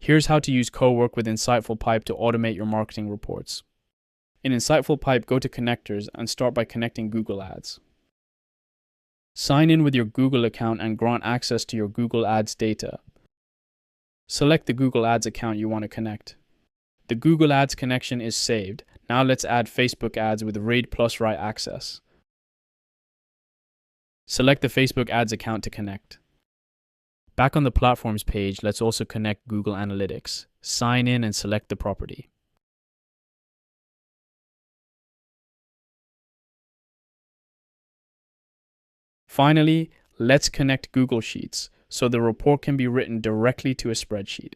Here's how to use Cowork with InsightfulPipe to automate your marketing reports. In InsightfulPipe, go to Connectors and start by connecting Google Ads. Sign in with your Google account and grant access to your Google Ads data. Select the Google Ads account you want to connect. The Google Ads connection is saved. Now let's add Facebook ads with Read plus Write access. Select the Facebook ads account to connect. Back on the Platforms page, let's also connect Google Analytics. Sign in and select the property. Finally, let's connect Google Sheets so the report can be written directly to a spreadsheet.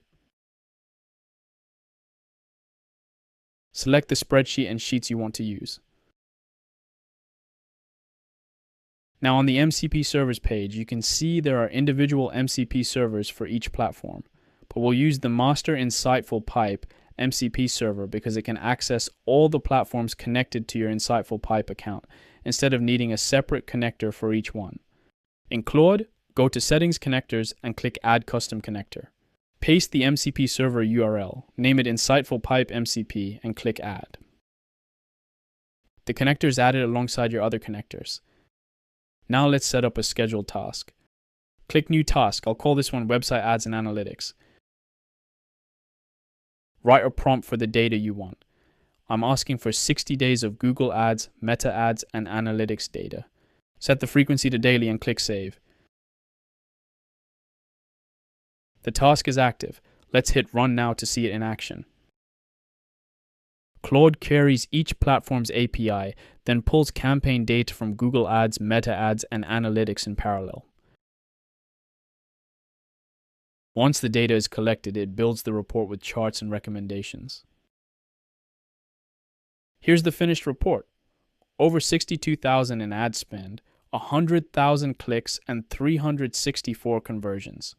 Select the spreadsheet and sheets you want to use. Now on the MCP servers page, you can see there are individual MCP servers for each platform, but we'll use the master InsightfulPipe MCP server because it can access all the platforms connected to your InsightfulPipe account instead of needing a separate connector for each one. In Claude, go to Settings Connectors and click Add Custom Connector. Paste the MCP server URL, name it InsightfulPipe MCP, and click Add. The connector is added alongside your other connectors. Now let's set up a scheduled task. Click New Task. I'll call this one Website Ads and Analytics. Write a prompt for the data you want. I'm asking for 60 days of Google Ads, Meta Ads, and Analytics data. Set the frequency to daily and click Save. The task is active. Let's hit Run now to see it in action. Claude queries each platform's API, then pulls campaign data from Google Ads, Meta Ads, and Analytics in parallel. Once the data is collected, it builds the report with charts and recommendations. Here's the finished report. Over 62,000 in ad spend, 100,000 clicks, and 364 conversions.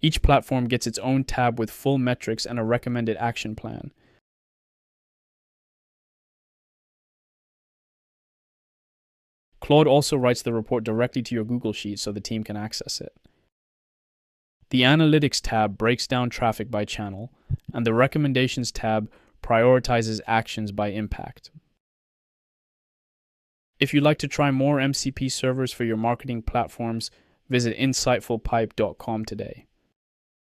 Each platform gets its own tab with full metrics and a recommended action plan. Claude also writes the report directly to your Google Sheet so the team can access it. The Analytics tab breaks down traffic by channel, and the Recommendations tab prioritizes actions by impact. If you'd like to try more MCP servers for your marketing platforms, visit insightfulpipe.com today.